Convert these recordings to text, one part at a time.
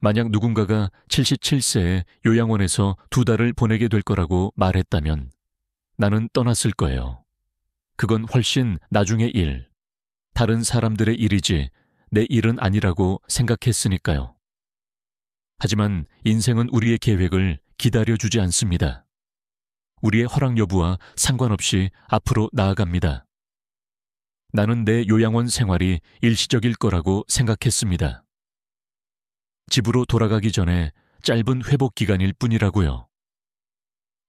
만약 누군가가 77세에 요양원에서 2달을 보내게 될 거라고 말했다면 나는 떠났을 거예요. 그건 훨씬 나중의 일, 다른 사람들의 일이지 내 일은 아니라고 생각했으니까요. 하지만 인생은 우리의 계획을 기다려주지 않습니다. 우리의 허락 여부와 상관없이 앞으로 나아갑니다. 나는 내 요양원 생활이 일시적일 거라고 생각했습니다. 집으로 돌아가기 전에 짧은 회복 기간일 뿐이라고요.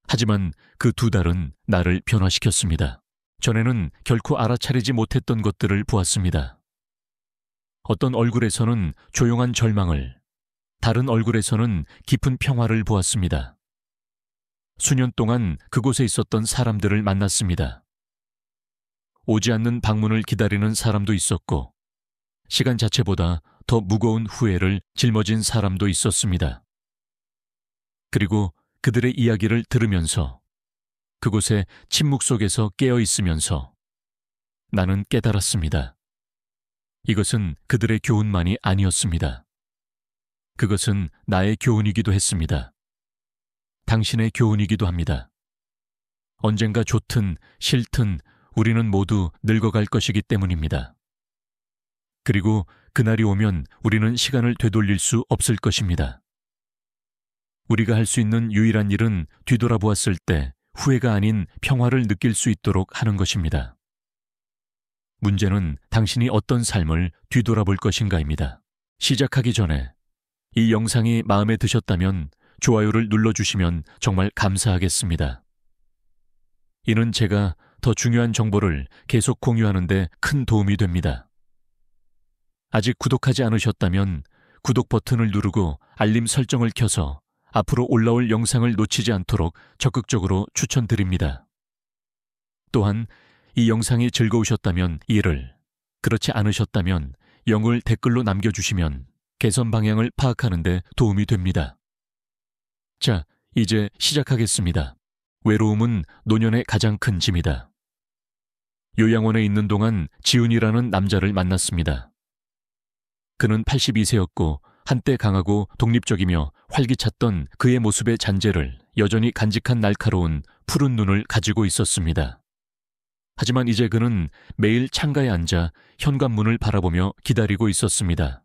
하지만 그 2달은 나를 변화시켰습니다. 전에는 결코 알아차리지 못했던 것들을 보았습니다. 어떤 얼굴에서는 조용한 절망을, 다른 얼굴에서는 깊은 평화를 보았습니다. 수년 동안 그곳에 있었던 사람들을 만났습니다. 오지 않는 방문을 기다리는 사람도 있었고, 시간 자체보다 더 무거운 후회를 짊어진 사람도 있었습니다. 그리고 그들의 이야기를 들으면서, 그곳에 침묵 속에서 깨어 있으면서 나는 깨달았습니다. 이것은 그들의 교훈만이 아니었습니다. 그것은 나의 교훈이기도 했습니다. 당신의 교훈이기도 합니다. 언젠가 좋든 싫든 우리는 모두 늙어갈 것이기 때문입니다. 그리고 그날이 오면 우리는 시간을 되돌릴 수 없을 것입니다. 우리가 할 수 있는 유일한 일은 뒤돌아보았을 때 후회가 아닌 평화를 느낄 수 있도록 하는 것입니다. 문제는 당신이 어떤 삶을 뒤돌아볼 것인가입니다. 시작하기 전에 이 영상이 마음에 드셨다면 좋아요를 눌러주시면 정말 감사하겠습니다. 이는 제가 더 중요한 정보를 계속 공유하는 데 큰 도움이 됩니다. 아직 구독하지 않으셨다면 구독 버튼을 누르고 알림 설정을 켜서 앞으로 올라올 영상을 놓치지 않도록 적극적으로 추천드립니다. 또한 이 영상이 즐거우셨다면 1을, 그렇지 않으셨다면 0을 댓글로 남겨주시면 개선 방향을 파악하는 데 도움이 됩니다. 자, 이제 시작하겠습니다. 외로움은 노년의 가장 큰 짐이다. 요양원에 있는 동안 지훈이라는 남자를 만났습니다. 그는 82세였고 한때 강하고 독립적이며 활기찼던 그의 모습의 잔재를 여전히 간직한 날카로운 푸른 눈을 가지고 있었습니다. 하지만 이제 그는 매일 창가에 앉아 현관문을 바라보며 기다리고 있었습니다.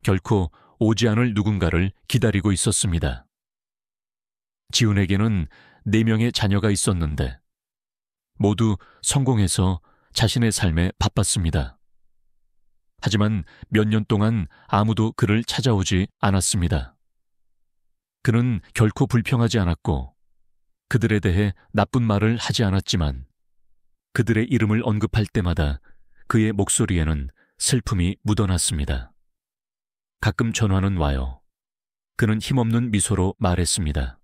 결코 오지 않을 누군가를 기다리고 있었습니다. 지훈에게는 4명의 자녀가 있었는데 모두 성공해서 자신의 삶에 바빴습니다. 하지만 몇 년 동안 아무도 그를 찾아오지 않았습니다. 그는 결코 불평하지 않았고 그들에 대해 나쁜 말을 하지 않았지만 그들의 이름을 언급할 때마다 그의 목소리에는 슬픔이 묻어났습니다. 가끔 전화는 와요. 그는 힘없는 미소로 말했습니다.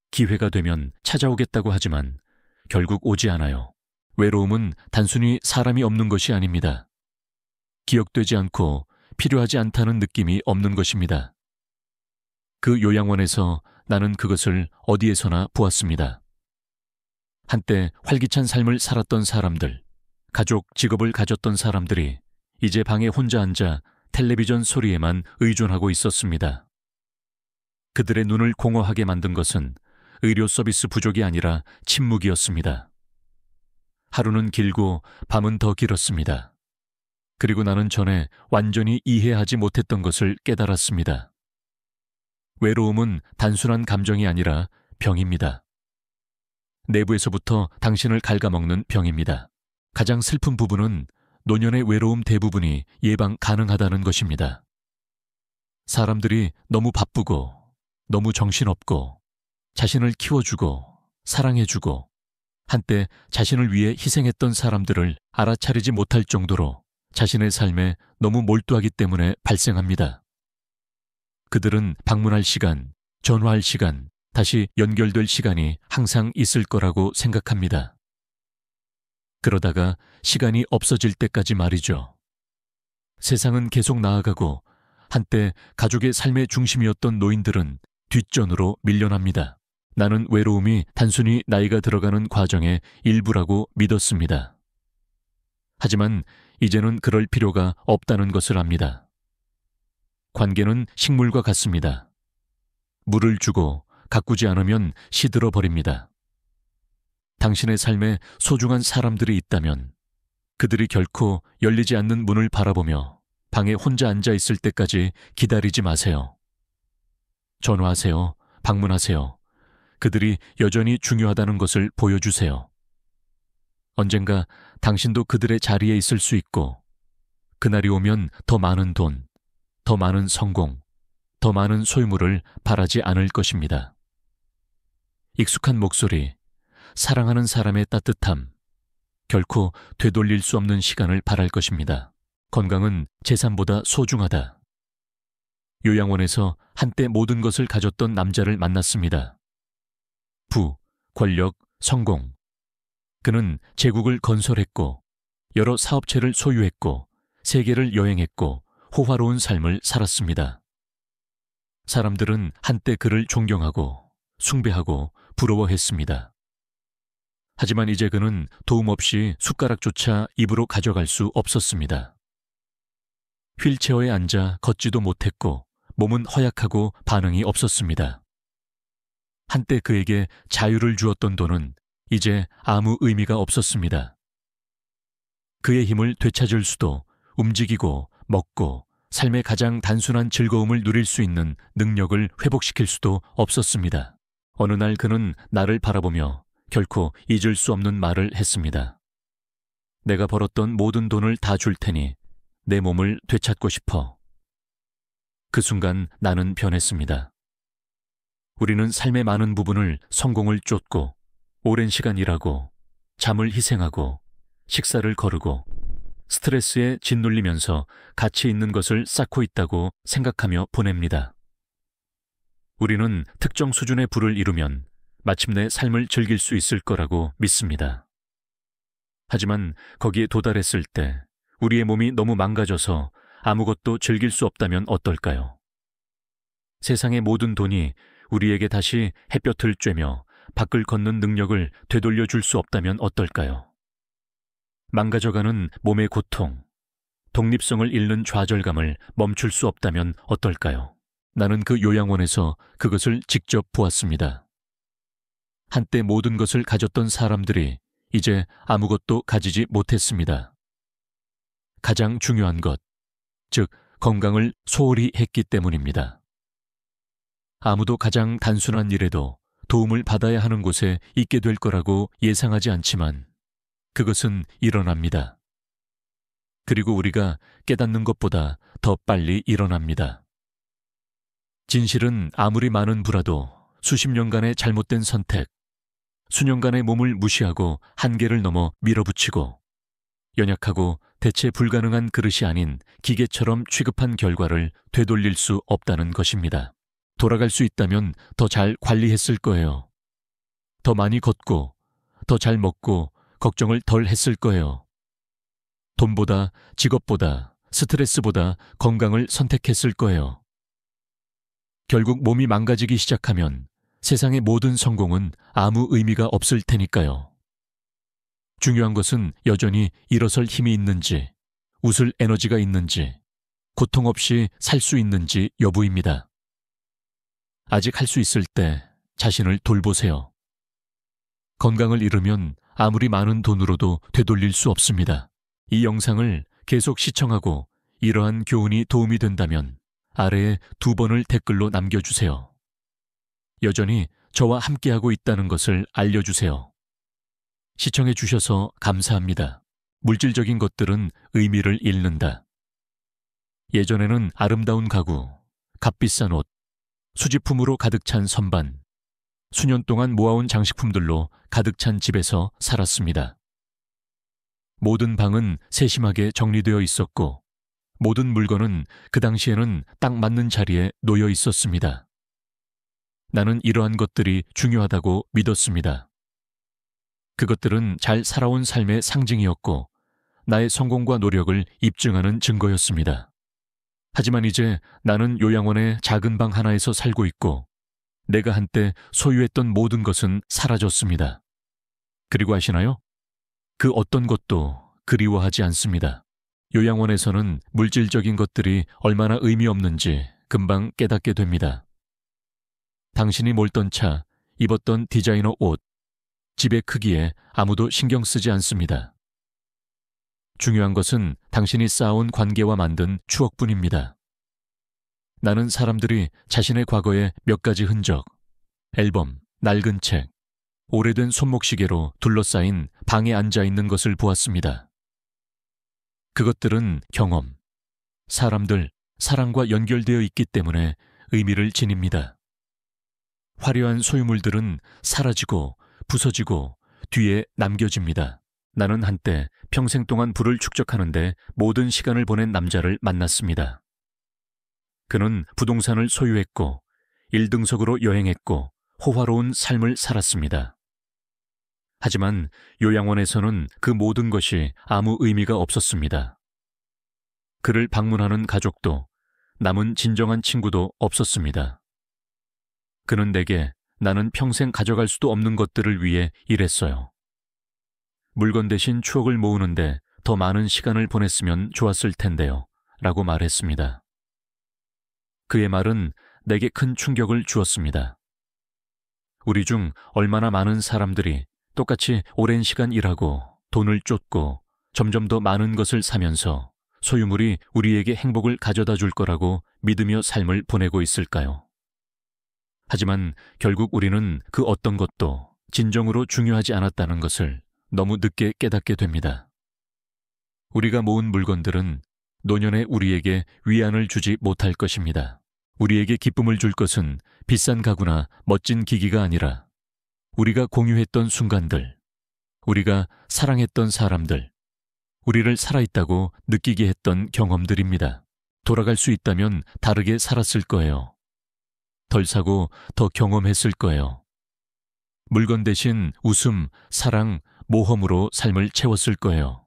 기회가 되면 찾아오겠다고 하지만 결국 오지 않아요. 외로움은 단순히 사람이 없는 것이 아닙니다. 기억되지 않고 필요하지 않다는 느낌이 없는 것입니다. 그 요양원에서 나는 그것을 어디에서나 보았습니다. 한때 활기찬 삶을 살았던 사람들, 가족, 직업을 가졌던 사람들이 이제 방에 혼자 앉아 텔레비전 소리에만 의존하고 있었습니다. 그들의 눈을 공허하게 만든 것은 의료 서비스 부족이 아니라 침묵이었습니다. 하루는 길고 밤은 더 길었습니다. 그리고 나는 전에 완전히 이해하지 못했던 것을 깨달았습니다. 외로움은 단순한 감정이 아니라 병입니다. 내부에서부터 당신을 갉아먹는 병입니다. 가장 슬픈 부분은 노년의 외로움 대부분이 예방 가능하다는 것입니다. 사람들이 너무 바쁘고 너무 정신없고 자신을 키워주고 사랑해주고 한때 자신을 위해 희생했던 사람들을 알아차리지 못할 정도로 자신의 삶에 너무 몰두하기 때문에 발생합니다. 그들은 방문할 시간, 전화할 시간, 다시 연결될 시간이 항상 있을 거라고 생각합니다. 그러다가 시간이 없어질 때까지 말이죠. 세상은 계속 나아가고 한때 가족의 삶의 중심이었던 노인들은 뒷전으로 밀려납니다. 나는 외로움이 단순히 나이가 들어가는 과정의 일부라고 믿었습니다. 하지만 이제는 그럴 필요가 없다는 것을 압니다. 관계는 식물과 같습니다. 물을 주고 가꾸지 않으면 시들어 버립니다. 당신의 삶에 소중한 사람들이 있다면 그들이 결코 열리지 않는 문을 바라보며 방에 혼자 앉아 있을 때까지 기다리지 마세요. 전화하세요. 방문하세요. 그들이 여전히 중요하다는 것을 보여주세요. 언젠가 당신도 그들의 자리에 있을 수 있고 그날이 오면 더 많은 돈, 더 많은 성공, 더 많은 소유물을 바라지 않을 것입니다. 익숙한 목소리, 사랑하는 사람의 따뜻함, 결코 되돌릴 수 없는 시간을 바랄 것입니다. 건강은 재산보다 소중하다. 요양원에서 한때 모든 것을 가졌던 남자를 만났습니다. 부, 권력, 성공. 그는 제국을 건설했고 여러 사업체를 소유했고 세계를 여행했고 호화로운 삶을 살았습니다. 사람들은 한때 그를 존경하고 숭배하고 부러워했습니다. 하지만 이제 그는 도움 없이 숟가락조차 입으로 가져갈 수 없었습니다. 휠체어에 앉아 걷지도 못했고 몸은 허약하고 반응이 없었습니다. 한때 그에게 자유를 주었던 돈은 이제 아무 의미가 없었습니다. 그의 힘을 되찾을 수도 움직이고 먹고 삶의 가장 단순한 즐거움을 누릴 수 있는 능력을 회복시킬 수도 없었습니다. 어느 날 그는 나를 바라보며 결코 잊을 수 없는 말을 했습니다. 내가 벌었던 모든 돈을 다 줄 테니 내 몸을 되찾고 싶어. 그 순간 나는 변했습니다. 우리는 삶의 많은 부분을 성공을 쫓고 오랜 시간 일하고 잠을 희생하고 식사를 거르고 스트레스에 짓눌리면서 가치 있는 것을 쌓고 있다고 생각하며 보냅니다. 우리는 특정 수준의 부를 이루면 마침내 삶을 즐길 수 있을 거라고 믿습니다. 하지만 거기에 도달했을 때 우리의 몸이 너무 망가져서 아무것도 즐길 수 없다면 어떨까요? 세상의 모든 돈이 우리에게 다시 햇볕을 쬐며 밖을 걷는 능력을 되돌려 줄 수 없다면 어떨까요? 망가져가는 몸의 고통, 독립성을 잃는 좌절감을 멈출 수 없다면 어떨까요? 나는 그 요양원에서 그것을 직접 보았습니다. 한때 모든 것을 가졌던 사람들이 이제 아무것도 가지지 못했습니다. 가장 중요한 것, 즉 건강을 소홀히 했기 때문입니다. 아무도 가장 단순한 일에도 도움을 받아야 하는 곳에 있게 될 거라고 예상하지 않지만 그것은 일어납니다. 그리고 우리가 깨닫는 것보다 더 빨리 일어납니다. 진실은 아무리 많은 부라도 수십 년간의 잘못된 선택, 수년간의 몸을 무시하고 한계를 넘어 밀어붙이고 연약하고 대체 불가능한 그릇이 아닌 기계처럼 취급한 결과를 되돌릴 수 없다는 것입니다. 돌아갈 수 있다면 더 잘 관리했을 거예요. 더 많이 걷고 더 잘 먹고 걱정을 덜 했을 거예요. 돈보다 직업보다 스트레스보다 건강을 선택했을 거예요. 결국 몸이 망가지기 시작하면 세상의 모든 성공은 아무 의미가 없을 테니까요. 중요한 것은 여전히 일어설 힘이 있는지, 웃을 에너지가 있는지, 고통 없이 살 수 있는지 여부입니다. 아직 할 수 있을 때 자신을 돌보세요. 건강을 잃으면 아무리 많은 돈으로도 되돌릴 수 없습니다. 이 영상을 계속 시청하고 이러한 교훈이 도움이 된다면 아래에 2번을 댓글로 남겨주세요. 여전히 저와 함께하고 있다는 것을 알려주세요. 시청해 주셔서 감사합니다. 물질적인 것들은 의미를 잃는다. 예전에는 아름다운 가구, 값비싼 옷, 수집품으로 가득 찬 선반, 수년 동안 모아온 장식품들로 가득 찬 집에서 살았습니다. 모든 방은 세심하게 정리되어 있었고 모든 물건은 그 당시에는 딱 맞는 자리에 놓여 있었습니다. 나는 이러한 것들이 중요하다고 믿었습니다. 그것들은 잘 살아온 삶의 상징이었고 나의 성공과 노력을 입증하는 증거였습니다. 하지만 이제 나는 요양원의 작은 방 하나에서 살고 있고 내가 한때 소유했던 모든 것은 사라졌습니다. 그리고 아시나요? 그 어떤 것도 그리워하지 않습니다. 요양원에서는 물질적인 것들이 얼마나 의미 없는지 금방 깨닫게 됩니다. 당신이 몰던 차, 입었던 디자이너 옷, 집의 크기에 아무도 신경 쓰지 않습니다. 중요한 것은 당신이 쌓아온 관계와 만든 추억뿐입니다. 나는 사람들이 자신의 과거의 몇 가지 흔적, 앨범, 낡은 책, 오래된 손목시계로 둘러싸인 방에 앉아 있는 것을 보았습니다. 그것들은 경험, 사람들, 사랑과 연결되어 있기 때문에 의미를 지닙니다. 화려한 소유물들은 사라지고 부서지고 뒤에 남겨집니다. 나는 한때 평생 동안 부를 축적하는데 모든 시간을 보낸 남자를 만났습니다. 그는 부동산을 소유했고 1등석으로 여행했고 호화로운 삶을 살았습니다. 하지만 요양원에서는 그 모든 것이 아무 의미가 없었습니다. 그를 방문하는 가족도 남은 진정한 친구도 없었습니다. 그는 내게 나는 평생 가져갈 수도 없는 것들을 위해 일했어요. 물건 대신 추억을 모으는데 더 많은 시간을 보냈으면 좋았을 텐데요. 라고 말했습니다. 그의 말은 내게 큰 충격을 주었습니다. 우리 중 얼마나 많은 사람들이 똑같이 오랜 시간 일하고 돈을 쫓고 점점 더 많은 것을 사면서 소유물이 우리에게 행복을 가져다 줄 거라고 믿으며 삶을 보내고 있을까요? 하지만 결국 우리는 그 어떤 것도 진정으로 중요하지 않았다는 것을 너무 늦게 깨닫게 됩니다. 우리가 모은 물건들은 노년에 우리에게 위안을 주지 못할 것입니다. 우리에게 기쁨을 줄 것은 비싼 가구나 멋진 기기가 아니라 우리가 공유했던 순간들, 우리가 사랑했던 사람들, 우리를 살아있다고 느끼게 했던 경험들입니다. 돌아갈 수 있다면 다르게 살았을 거예요. 덜 사고 더 경험했을 거예요. 물건 대신 웃음, 사랑, 모험으로 삶을 채웠을 거예요.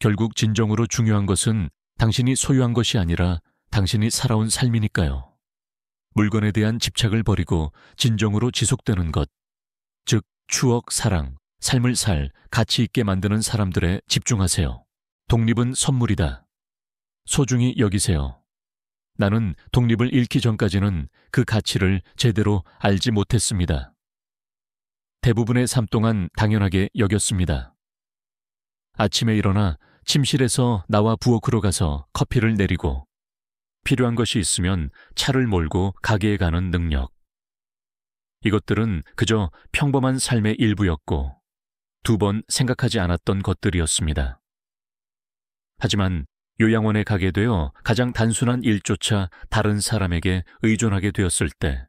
결국 진정으로 중요한 것은 당신이 소유한 것이 아니라 당신이 살아온 삶이니까요. 물건에 대한 집착을 버리고 진정으로 지속되는 것, 즉 추억, 사랑, 삶을 가치 있게 만드는 사람들에 집중하세요. 독립은 선물이다. 소중히 여기세요. 나는 독립을 잃기 전까지는 그 가치를 제대로 알지 못했습니다. 대부분의 삶 동안 당연하게 여겼습니다. 아침에 일어나 침실에서 나와 부엌으로 가서 커피를 내리고 필요한 것이 있으면 차를 몰고 가게에 가는 능력. 이것들은 그저 평범한 삶의 일부였고 2번 생각하지 않았던 것들이었습니다. 하지만 요양원에 가게 되어 가장 단순한 일조차 다른 사람에게 의존하게 되었을 때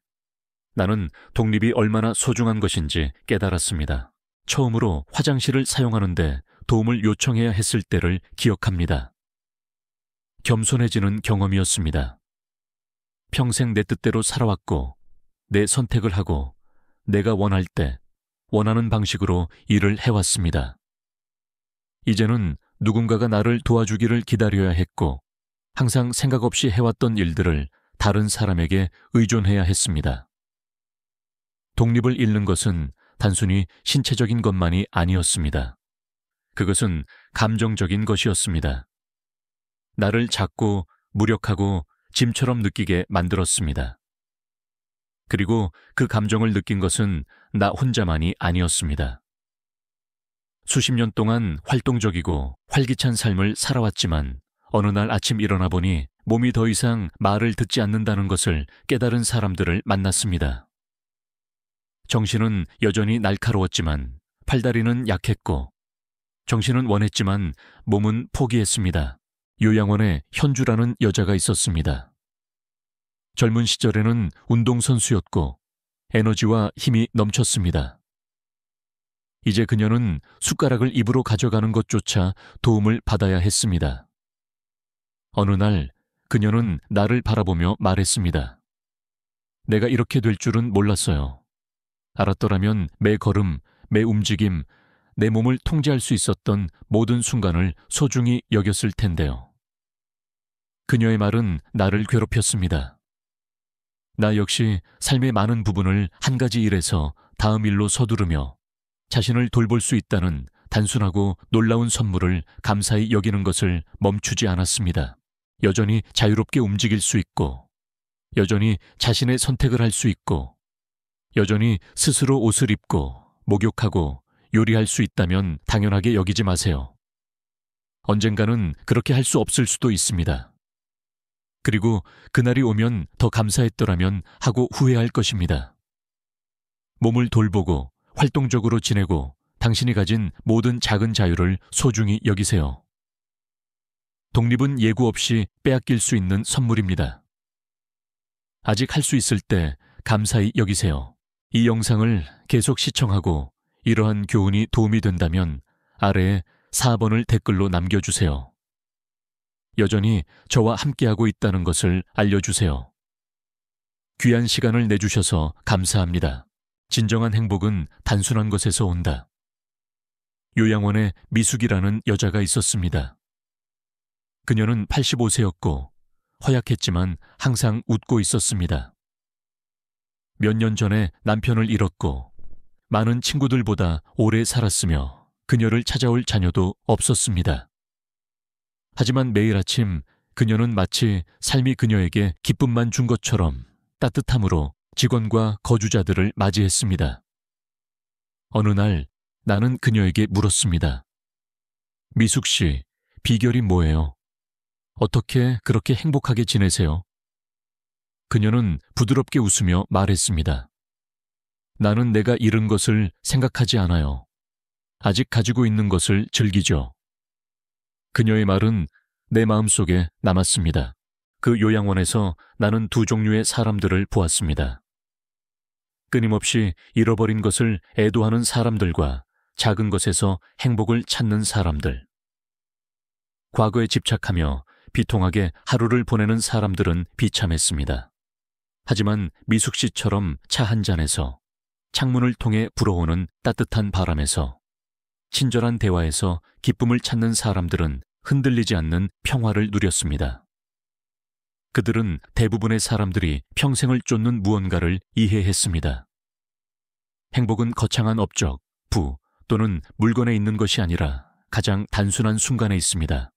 나는 독립이 얼마나 소중한 것인지 깨달았습니다. 처음으로 화장실을 사용하는데 도움을 요청해야 했을 때를 기억합니다. 겸손해지는 경험이었습니다. 평생 내 뜻대로 살아왔고 내 선택을 하고 내가 원할 때 원하는 방식으로 일을 해왔습니다. 이제는 누군가가 나를 도와주기를 기다려야 했고 항상 생각 없이 해왔던 일들을 다른 사람에게 의존해야 했습니다. 독립을 잃는 것은 단순히 신체적인 것만이 아니었습니다. 그것은 감정적인 것이었습니다. 나를 작고 무력하고 짐처럼 느끼게 만들었습니다. 그리고 그 감정을 느낀 것은 나 혼자만이 아니었습니다. 수십 년 동안 활동적이고 활기찬 삶을 살아왔지만 어느 날 아침 일어나 보니 몸이 더 이상 말을 듣지 않는다는 것을 깨달은 사람들을 만났습니다. 정신은 여전히 날카로웠지만 팔다리는 약했고 정신은 원했지만 몸은 포기했습니다. 요양원에 현주라는 여자가 있었습니다. 젊은 시절에는 운동선수였고 에너지와 힘이 넘쳤습니다. 이제 그녀는 숟가락을 입으로 가져가는 것조차 도움을 받아야 했습니다. 어느 날 그녀는 나를 바라보며 말했습니다. 내가 이렇게 될 줄은 몰랐어요. 알았더라면 매 걸음, 매 움직임, 내 몸을 통제할 수 있었던 모든 순간을 소중히 여겼을 텐데요. 그녀의 말은 나를 괴롭혔습니다. 나 역시 삶의 많은 부분을 한 가지 일에서 다음 일로 서두르며 자신을 돌볼 수 있다는 단순하고 놀라운 선물을 감사히 여기는 것을 멈추지 않았습니다. 여전히 자유롭게 움직일 수 있고, 여전히 자신의 선택을 할 수 있고, 여전히 스스로 옷을 입고 목욕하고 요리할 수 있다면 당연하게 여기지 마세요. 언젠가는 그렇게 할 수 없을 수도 있습니다. 그리고 그날이 오면 더 감사했더라면 하고 후회할 것입니다. 몸을 돌보고 활동적으로 지내고 당신이 가진 모든 작은 자유를 소중히 여기세요. 독립은 예고 없이 빼앗길 수 있는 선물입니다. 아직 할 수 있을 때 감사히 여기세요. 이 영상을 계속 시청하고 이러한 교훈이 도움이 된다면 아래에 4번을 댓글로 남겨주세요. 여전히 저와 함께하고 있다는 것을 알려주세요. 귀한 시간을 내주셔서 감사합니다. 진정한 행복은 단순한 것에서 온다. 요양원에 미숙이라는 여자가 있었습니다. 그녀는 85세였고 허약했지만 항상 웃고 있었습니다. 몇 년 전에 남편을 잃었고 많은 친구들보다 오래 살았으며 그녀를 찾아올 자녀도 없었습니다. 하지만 매일 아침 그녀는 마치 삶이 그녀에게 기쁨만 준 것처럼 따뜻함으로 직원과 거주자들을 맞이했습니다. 어느 날 나는 그녀에게 물었습니다. 미숙 씨, 비결이 뭐예요? 어떻게 그렇게 행복하게 지내세요? 그녀는 부드럽게 웃으며 말했습니다. 나는 내가 잃은 것을 생각하지 않아요. 아직 가지고 있는 것을 즐기죠. 그녀의 말은 내 마음속에 남았습니다. 그 요양원에서 나는 두 종류의 사람들을 보았습니다. 끊임없이 잃어버린 것을 애도하는 사람들과 작은 것에서 행복을 찾는 사람들. 과거에 집착하며 비통하게 하루를 보내는 사람들은 비참했습니다. 하지만 미숙 씨처럼 차 한 잔에서, 창문을 통해 불어오는 따뜻한 바람에서, 친절한 대화에서 기쁨을 찾는 사람들은 흔들리지 않는 평화를 누렸습니다. 그들은 대부분의 사람들이 평생을 쫓는 무언가를 이해했습니다. 행복은 거창한 업적, 부 또는 물건에 있는 것이 아니라 가장 단순한 순간에 있습니다.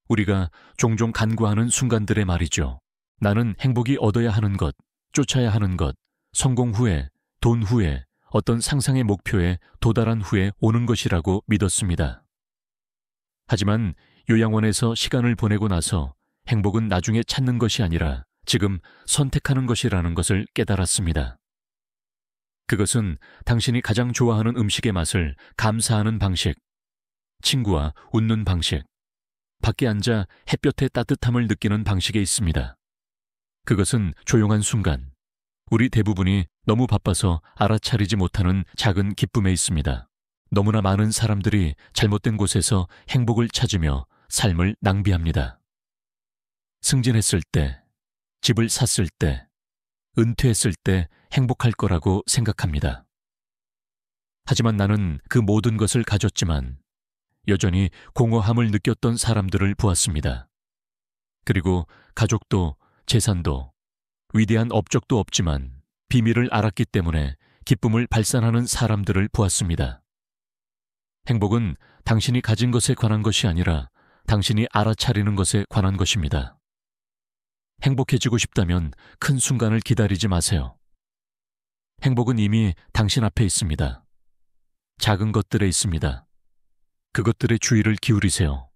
우리가 종종 간구하는 순간들의 말이죠. 나는 행복이 얻어야 하는 것, 쫓아야 하는 것, 성공 후에, 돈 후에, 어떤 상상의 목표에 도달한 후에 오는 것이라고 믿었습니다. 하지만 요양원에서 시간을 보내고 나서 행복은 나중에 찾는 것이 아니라 지금 선택하는 것이라는 것을 깨달았습니다. 그것은 당신이 가장 좋아하는 음식의 맛을 감사하는 방식, 친구와 웃는 방식, 밖에 앉아 햇볕의 따뜻함을 느끼는 방식에 있습니다. 그것은 조용한 순간, 우리 대부분이 너무 바빠서 알아차리지 못하는 작은 기쁨에 있습니다. 너무나 많은 사람들이 잘못된 곳에서 행복을 찾으며 삶을 낭비합니다. 승진했을 때, 집을 샀을 때, 은퇴했을 때 행복할 거라고 생각합니다. 하지만 나는 그 모든 것을 가졌지만 여전히 공허함을 느꼈던 사람들을 보았습니다. 그리고 가족도 재산도 위대한 업적도 없지만 비밀을 알았기 때문에 기쁨을 발산하는 사람들을 보았습니다. 행복은 당신이 가진 것에 관한 것이 아니라 당신이 알아차리는 것에 관한 것입니다. 행복해지고 싶다면 큰 순간을 기다리지 마세요. 행복은 이미 당신 앞에 있습니다. 작은 것들에 있습니다. 그것들의 주의를 기울이세요.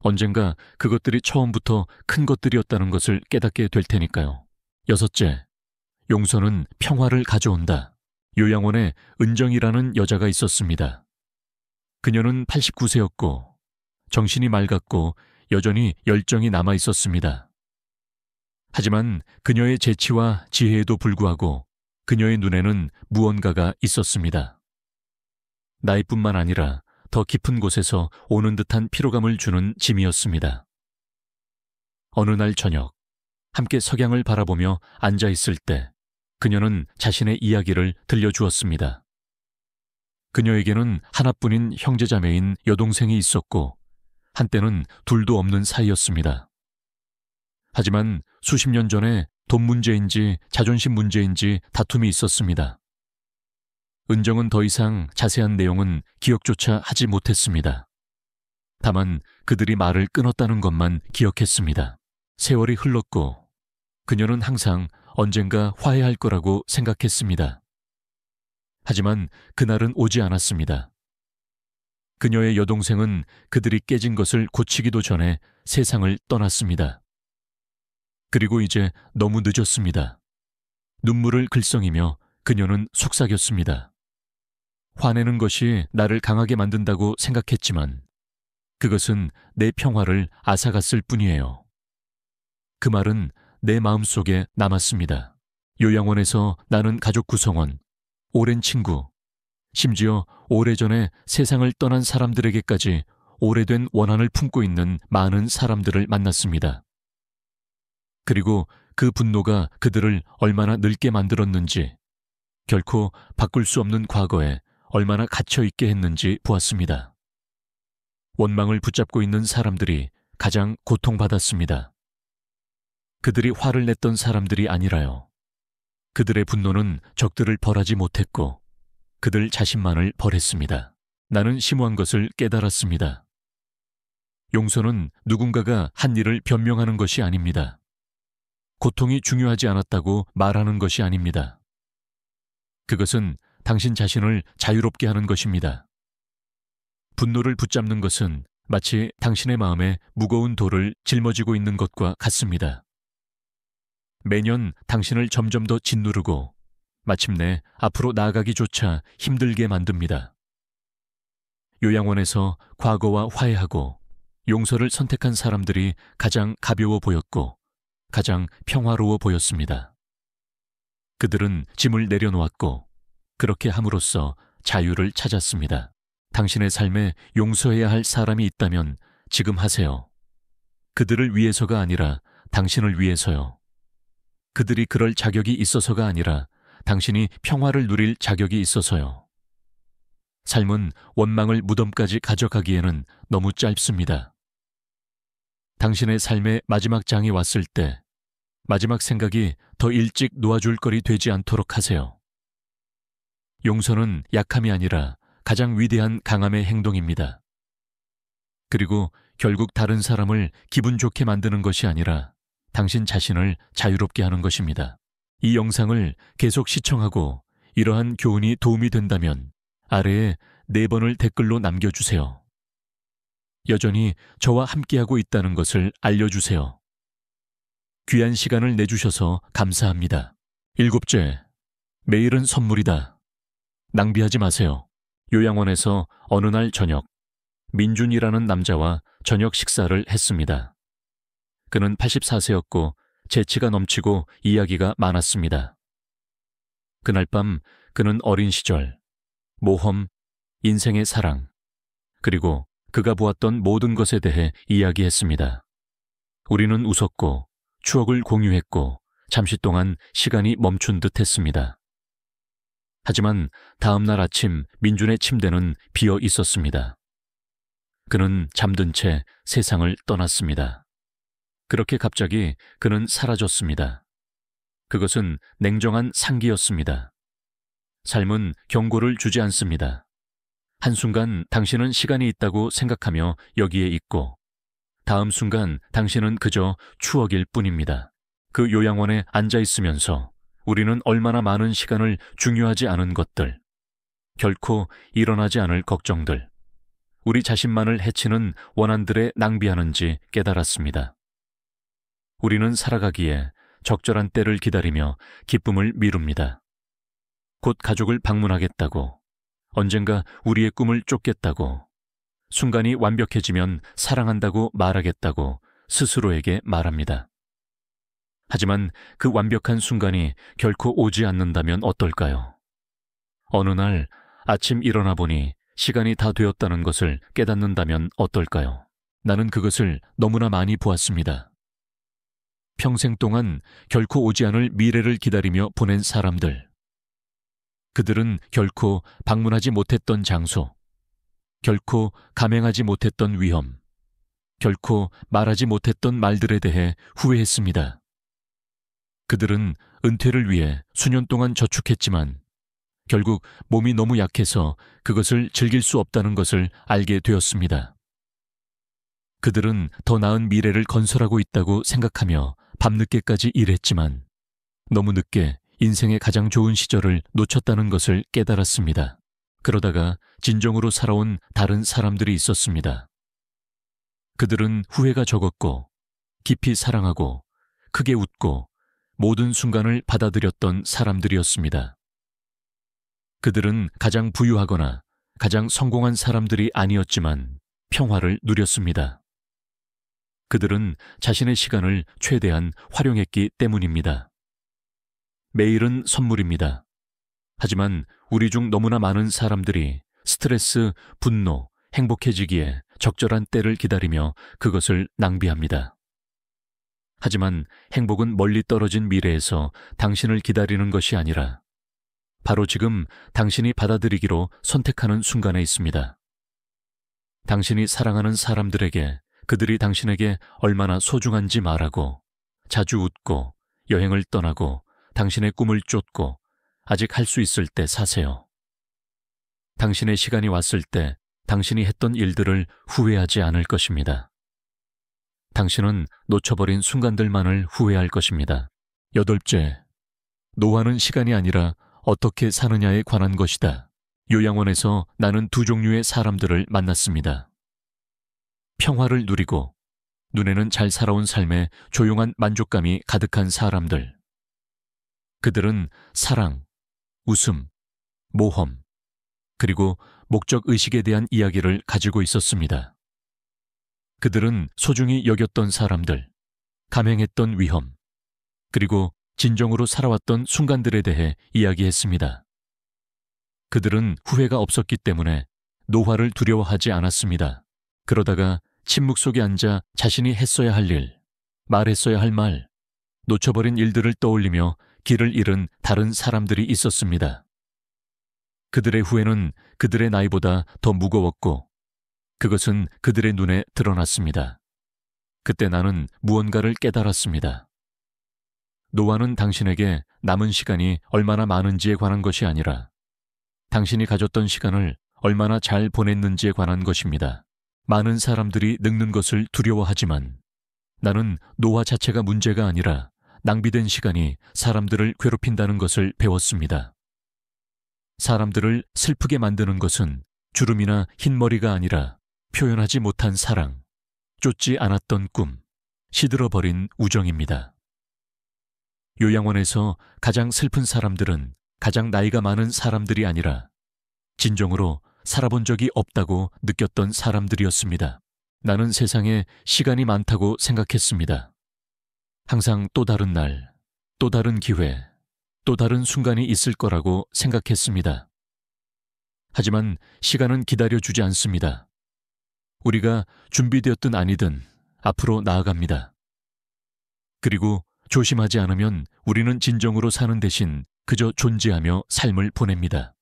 언젠가 그것들이 처음부터 큰 것들이었다는 것을 깨닫게 될 테니까요. 6째, 용서는 평화를 가져온다. 요양원에 은정이라는 여자가 있었습니다. 그녀는 89세였고 정신이 맑았고 여전히 열정이 남아 있었습니다. 하지만 그녀의 재치와 지혜에도 불구하고 그녀의 눈에는 무언가가 있었습니다. 나이뿐만 아니라 더 깊은 곳에서 오는 듯한 피로감을 주는 짐이었습니다. 어느 날 저녁, 함께 석양을 바라보며 앉아 있을 때 그녀는 자신의 이야기를 들려주었습니다. 그녀에게는 하나뿐인 형제자매인 여동생이 있었고 한때는 둘도 없는 사이였습니다. 하지만 수십 년 전에 돈 문제인지 자존심 문제인지 다툼이 있었습니다. 은정은 더 이상 자세한 내용은 기억조차 하지 못했습니다. 다만 그들이 말을 끊었다는 것만 기억했습니다. 세월이 흘렀고 그녀는 항상 언젠가 화해할 거라고 생각했습니다. 하지만 그날은 오지 않았습니다. 그녀의 여동생은 그들이 깨진 것을 고치기도 전에 세상을 떠났습니다. 그리고 이제 너무 늦었습니다. 눈물을 글썽이며 그녀는 속삭였습니다. 화내는 것이 나를 강하게 만든다고 생각했지만 그것은 내 평화를 앗아갔을 뿐이에요. 그 말은 내 마음속에 남았습니다. 요양원에서 나는 가족 구성원, 오랜 친구, 심지어 오래전에 세상을 떠난 사람들에게까지 오래된 원한을 품고 있는 많은 사람들을 만났습니다. 그리고 그 분노가 그들을 얼마나 늙게 만들었는지, 결코 바꿀 수 없는 과거에 얼마나 갇혀있게 했는지 보았습니다. 원망을 붙잡고 있는 사람들이 가장 고통받았습니다. 그들이 화를 냈던 사람들이 아니라요. 그들의 분노는 적들을 벌하지 못했고 그들 자신만을 벌했습니다. 나는 심오한 것을 깨달았습니다. 용서는 누군가가 한 일을 변명하는 것이 아닙니다. 고통이 중요하지 않았다고 말하는 것이 아닙니다. 그것은 당신 자신을 자유롭게 하는 것입니다. 분노를 붙잡는 것은 마치 당신의 마음에 무거운 돌을 짊어지고 있는 것과 같습니다. 매년 당신을 점점 더 짓누르고 마침내 앞으로 나아가기조차 힘들게 만듭니다. 요양원에서 과거와 화해하고 용서를 선택한 사람들이 가장 가벼워 보였고 가장 평화로워 보였습니다. 그들은 짐을 내려놓았고 그렇게 함으로써 자유를 찾았습니다. 당신의 삶에 용서해야 할 사람이 있다면 지금 하세요. 그들을 위해서가 아니라 당신을 위해서요. 그들이 그럴 자격이 있어서가 아니라 당신이 평화를 누릴 자격이 있어서요. 삶은 원망을 무덤까지 가져가기에는 너무 짧습니다. 당신의 삶의 마지막 장이 왔을 때 마지막 생각이 더 일찍 놓아줄 거리 되지 않도록 하세요. 용서는 약함이 아니라 가장 위대한 강함의 행동입니다. 그리고 결국 다른 사람을 기분 좋게 만드는 것이 아니라 당신 자신을 자유롭게 하는 것입니다. 이 영상을 계속 시청하고 이러한 교훈이 도움이 된다면 아래에 4번을 댓글로 남겨주세요. 여전히 저와 함께하고 있다는 것을 알려주세요. 귀한 시간을 내주셔서 감사합니다. 7째, 매일은 선물이다. 낭비하지 마세요. 요양원에서 어느 날 저녁, 민준이라는 남자와 저녁 식사를 했습니다. 그는 84세였고 재치가 넘치고 이야기가 많았습니다. 그날 밤 그는 어린 시절, 모험, 인생의 사랑, 그리고 그가 보았던 모든 것에 대해 이야기했습니다. 우리는 웃었고 추억을 공유했고 잠시 동안 시간이 멈춘 듯 했습니다. 하지만 다음 날 아침 민준의 침대는 비어 있었습니다. 그는 잠든 채 세상을 떠났습니다. 그렇게 갑자기 그는 사라졌습니다. 그것은 냉정한 상기였습니다. 삶은 경고를 주지 않습니다. 한순간 당신은 시간이 있다고 생각하며 여기에 있고 다음 순간 당신은 그저 추억일 뿐입니다. 그 요양원에 앉아 있으면서 우리는 얼마나 많은 시간을 중요하지 않은 것들, 결코 일어나지 않을 걱정들, 우리 자신만을 해치는 원한들에 낭비하는지 깨달았습니다. 우리는 살아가기에 적절한 때를 기다리며 기쁨을 미룹니다. 곧 가족을 방문하겠다고, 언젠가 우리의 꿈을 쫓겠다고, 순간이 완벽해지면 사랑한다고 말하겠다고 스스로에게 말합니다. 하지만 그 완벽한 순간이 결코 오지 않는다면 어떨까요? 어느 날 아침 일어나 보니 시간이 다 되었다는 것을 깨닫는다면 어떨까요? 나는 그것을 너무나 많이 보았습니다. 평생 동안 결코 오지 않을 미래를 기다리며 보낸 사람들. 그들은 결코 방문하지 못했던 장소, 결코 감행하지 못했던 위험, 결코 말하지 못했던 말들에 대해 후회했습니다. 그들은 은퇴를 위해 수년 동안 저축했지만 결국 몸이 너무 약해서 그것을 즐길 수 없다는 것을 알게 되었습니다. 그들은 더 나은 미래를 건설하고 있다고 생각하며 밤늦게까지 일했지만 너무 늦게 인생의 가장 좋은 시절을 놓쳤다는 것을 깨달았습니다. 그러다가 진정으로 살아온 다른 사람들이 있었습니다. 그들은 후회가 적었고 깊이 사랑하고 크게 웃고 모든 순간을 받아들였던 사람들이었습니다. 그들은 가장 부유하거나 가장 성공한 사람들이 아니었지만 평화를 누렸습니다. 그들은 자신의 시간을 최대한 활용했기 때문입니다. 매일은 선물입니다. 하지만 우리 중 너무나 많은 사람들이 스트레스, 분노, 행복해지기에 적절한 때를 기다리며 그것을 낭비합니다. 하지만 행복은 멀리 떨어진 미래에서 당신을 기다리는 것이 아니라 바로 지금 당신이 받아들이기로 선택하는 순간에 있습니다. 당신이 사랑하는 사람들에게 그들이 당신에게 얼마나 소중한지 말하고 자주 웃고 여행을 떠나고 당신의 꿈을 쫓고 아직 할 수 있을 때 사세요. 당신의 시간이 왔을 때 당신이 했던 일들을 후회하지 않을 것입니다. 당신은 놓쳐버린 순간들만을 후회할 것입니다. 8째, 노화는 시간이 아니라 어떻게 사느냐에 관한 것이다. 요양원에서 나는 두 종류의 사람들을 만났습니다. 평화를 누리고 눈에는 잘 살아온 삶에 조용한 만족감이 가득한 사람들. 그들은 사랑, 웃음, 모험, 그리고 목적의식에 대한 이야기를 가지고 있었습니다. 그들은 소중히 여겼던 사람들, 감행했던 위험, 그리고 진정으로 살아왔던 순간들에 대해 이야기했습니다. 그들은 후회가 없었기 때문에 노화를 두려워하지 않았습니다. 그러다가 침묵 속에 앉아 자신이 했어야 할 일, 말했어야 할 말, 놓쳐버린 일들을 떠올리며 길을 잃은 다른 사람들이 있었습니다. 그들의 후회는 그들의 나이보다 더 무거웠고 그것은 그들의 눈에 드러났습니다. 그때 나는 무언가를 깨달았습니다. 노화는 당신에게 남은 시간이 얼마나 많은지에 관한 것이 아니라 당신이 가졌던 시간을 얼마나 잘 보냈는지에 관한 것입니다. 많은 사람들이 늙는 것을 두려워하지만 나는 노화 자체가 문제가 아니라 낭비된 시간이 사람들을 괴롭힌다는 것을 배웠습니다. 사람들을 슬프게 만드는 것은 주름이나 흰머리가 아니라 표현하지 못한 사랑, 쫓지 않았던 꿈, 시들어버린 우정입니다. 요양원에서 가장 슬픈 사람들은 가장 나이가 많은 사람들이 아니라 진정으로 살아본 적이 없다고 느꼈던 사람들이었습니다. 나는 세상에 시간이 많다고 생각했습니다. 항상 또 다른 날, 또 다른 기회, 또 다른 순간이 있을 거라고 생각했습니다. 하지만 시간은 기다려주지 않습니다. 우리가 준비되었든 아니든 앞으로 나아갑니다. 그리고 조심하지 않으면 우리는 진정으로 사는 대신 그저 존재하며 삶을 보냅니다.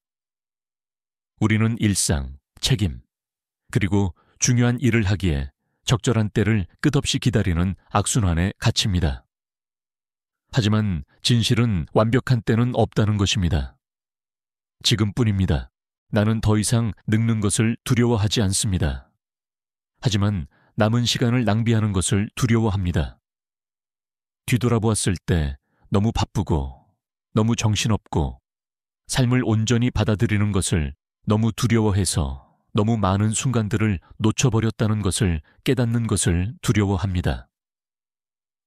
우리는 일상, 책임, 그리고 중요한 일을 하기에 적절한 때를 끝없이 기다리는 악순환에 갇힙니다. 하지만 진실은 완벽한 때는 없다는 것입니다. 지금뿐입니다. 나는 더 이상 늙는 것을 두려워하지 않습니다. 하지만 남은 시간을 낭비하는 것을 두려워합니다. 뒤돌아보았을 때 너무 바쁘고 너무 정신없고 삶을 온전히 받아들이는 것을 너무 두려워해서 너무 많은 순간들을 놓쳐버렸다는 것을 깨닫는 것을 두려워합니다.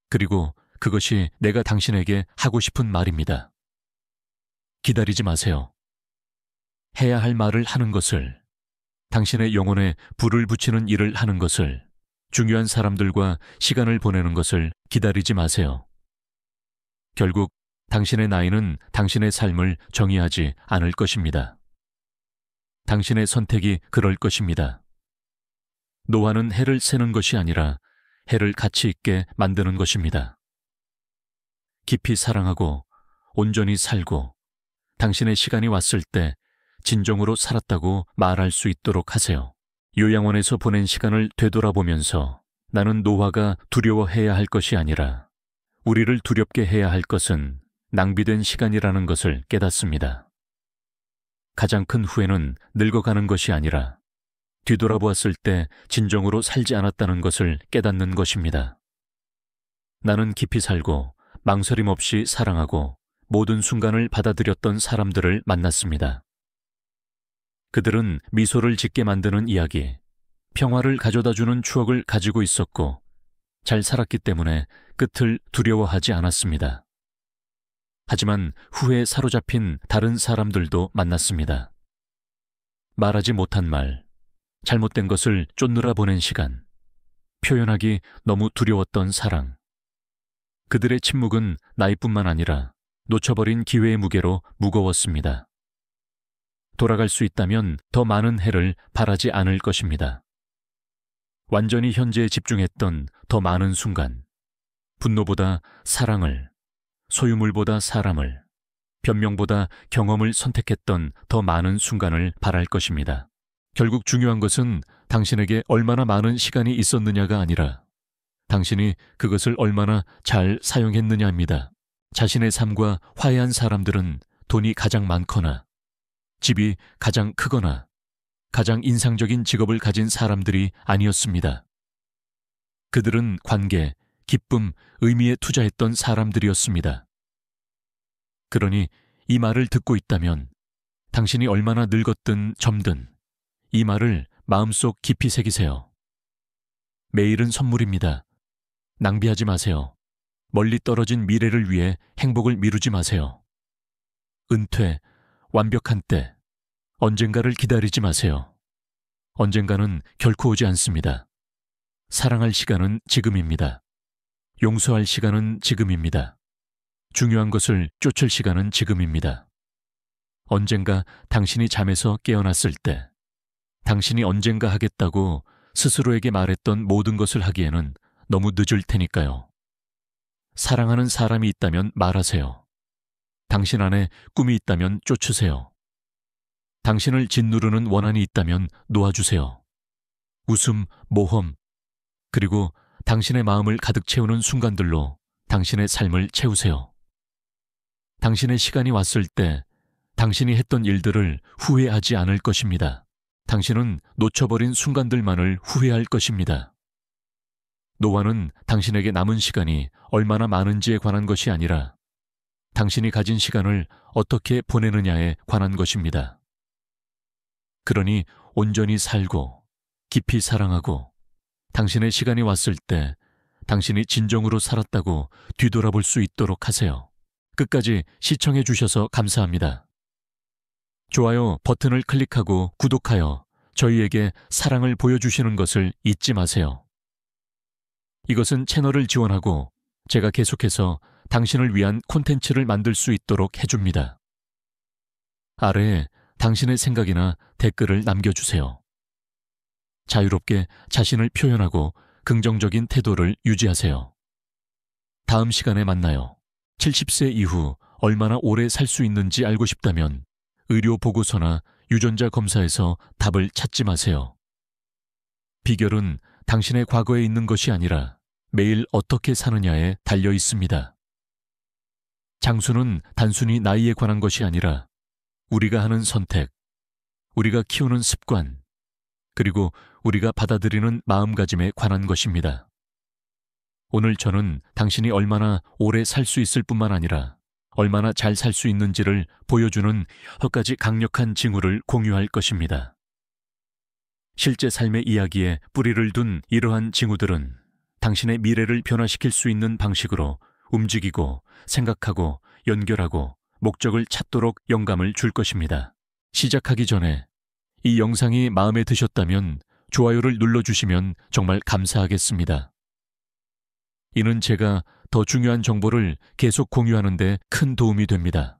그리고 그것이 내가 당신에게 하고 싶은 말입니다. 기다리지 마세요. 해야 할 말을 하는 것을, 당신의 영혼에 불을 붙이는 일을 하는 것을, 중요한 사람들과 시간을 보내는 것을 기다리지 마세요. 결국 당신의 나이는 당신의 삶을 정의하지 않을 것입니다. 당신의 선택이 그럴 것입니다. 노화는 해를 세는 것이 아니라 해를 가치 있게 만드는 것입니다. 깊이 사랑하고 온전히 살고 당신의 시간이 왔을 때 진정으로 살았다고 말할 수 있도록 하세요. 요양원에서 보낸 시간을 되돌아보면서 나는 노화가 두려워해야 할 것이 아니라 우리를 두렵게 해야 할 것은 낭비된 시간이라는 것을 깨닫습니다. 가장 큰 후회는 늙어가는 것이 아니라 뒤돌아보았을 때 진정으로 살지 않았다는 것을 깨닫는 것입니다. 나는 깊이 살고 망설임 없이 사랑하고 모든 순간을 받아들였던 사람들을 만났습니다. 그들은 미소를 짓게 만드는 이야기, 평화를 가져다주는 추억을 가지고 있었고 잘 살았기 때문에 끝을 두려워하지 않았습니다. 하지만 후회에 사로잡힌 다른 사람들도 만났습니다. 말하지 못한 말, 잘못된 것을 쫓느라 보낸 시간, 표현하기 너무 두려웠던 사랑. 그들의 침묵은 나이뿐만 아니라 놓쳐버린 기회의 무게로 무거웠습니다. 돌아갈 수 있다면 더 많은 해를 바라지 않을 것입니다. 완전히 현재에 집중했던 더 많은 순간, 분노보다 사랑을, 소유물보다 사람을, 변명보다 경험을 선택했던 더 많은 순간을 바랄 것입니다. 결국 중요한 것은 당신에게 얼마나 많은 시간이 있었느냐가 아니라 당신이 그것을 얼마나 잘 사용했느냐입니다. 자신의 삶과 화해한 사람들은 돈이 가장 많거나 집이 가장 크거나 가장 인상적인 직업을 가진 사람들이 아니었습니다. 그들은 관계, 기쁨, 의미에 투자했던 사람들이었습니다. 그러니 이 말을 듣고 있다면 당신이 얼마나 늙었든 젊든 이 말을 마음속 깊이 새기세요. 매일은 선물입니다. 낭비하지 마세요. 멀리 떨어진 미래를 위해 행복을 미루지 마세요. 은퇴, 완벽한 때, 언젠가를 기다리지 마세요. 언젠가는 결코 오지 않습니다. 사랑할 시간은 지금입니다. 용서할 시간은 지금입니다. 중요한 것을 쫓을 시간은 지금입니다. 언젠가 당신이 잠에서 깨어났을 때, 당신이 언젠가 하겠다고 스스로에게 말했던 모든 것을 하기에는 너무 늦을 테니까요. 사랑하는 사람이 있다면 말하세요. 당신 안에 꿈이 있다면 쫓으세요. 당신을 짓누르는 원한이 있다면 놓아주세요. 웃음, 모험, 그리고 당신의 마음을 가득 채우는 순간들로 당신의 삶을 채우세요. 당신의 시간이 왔을 때 당신이 했던 일들을 후회하지 않을 것입니다. 당신은 놓쳐버린 순간들만을 후회할 것입니다. 노화는 당신에게 남은 시간이 얼마나 많은지에 관한 것이 아니라 당신이 가진 시간을 어떻게 보내느냐에 관한 것입니다. 그러니 온전히 살고 깊이 사랑하고 당신의 시간이 왔을 때 당신이 진정으로 살았다고 뒤돌아볼 수 있도록 하세요. 끝까지 시청해 주셔서 감사합니다. 좋아요 버튼을 클릭하고 구독하여 저희에게 사랑을 보여주시는 것을 잊지 마세요. 이것은 채널을 지원하고 제가 계속해서 당신을 위한 콘텐츠를 만들 수 있도록 해줍니다. 아래에 당신의 생각이나 댓글을 남겨주세요. 자유롭게 자신을 표현하고 긍정적인 태도를 유지하세요. 다음 시간에 만나요. 70세 이후 얼마나 오래 살 수 있는지 알고 싶다면 의료 보고서나 유전자 검사에서 답을 찾지 마세요. 비결은 당신의 과거에 있는 것이 아니라 매일 어떻게 사느냐에 달려 있습니다. 장수는 단순히 나이에 관한 것이 아니라 우리가 하는 선택, 우리가 키우는 습관, 그리고 우리가 받아들이는 마음가짐에 관한 것입니다. 오늘 저는 당신이 얼마나 오래 살 수 있을 뿐만 아니라 얼마나 잘 살 수 있는지를 보여주는 10가지 강력한 징후를 공유할 것입니다. 실제 삶의 이야기에 뿌리를 둔 이러한 징후들은 당신의 미래를 변화시킬 수 있는 방식으로 움직이고 생각하고 연결하고 목적을 찾도록 영감을 줄 것입니다. 시작하기 전에 이 영상이 마음에 드셨다면 좋아요를 눌러주시면 정말 감사하겠습니다. 이는 제가 더 중요한 정보를 계속 공유하는 데 큰 도움이 됩니다.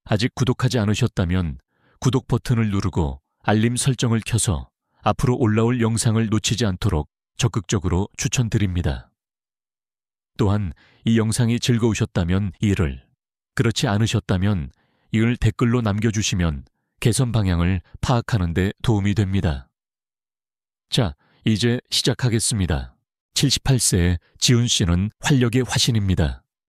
아직 구독하지 않으셨다면 구독 버튼을 누르고 알림 설정을 켜서 앞으로 올라올 영상을 놓치지 않도록 적극적으로 추천드립니다. 또한 이 영상이 즐거우셨다면 이를, 그렇지 않으셨다면 이걸 댓글로 남겨주시면 개선 방향을 파악하는 데 도움이 됩니다. 자, 이제 시작하겠습니다. 78세의 지훈 씨는 활력의 화신입니다.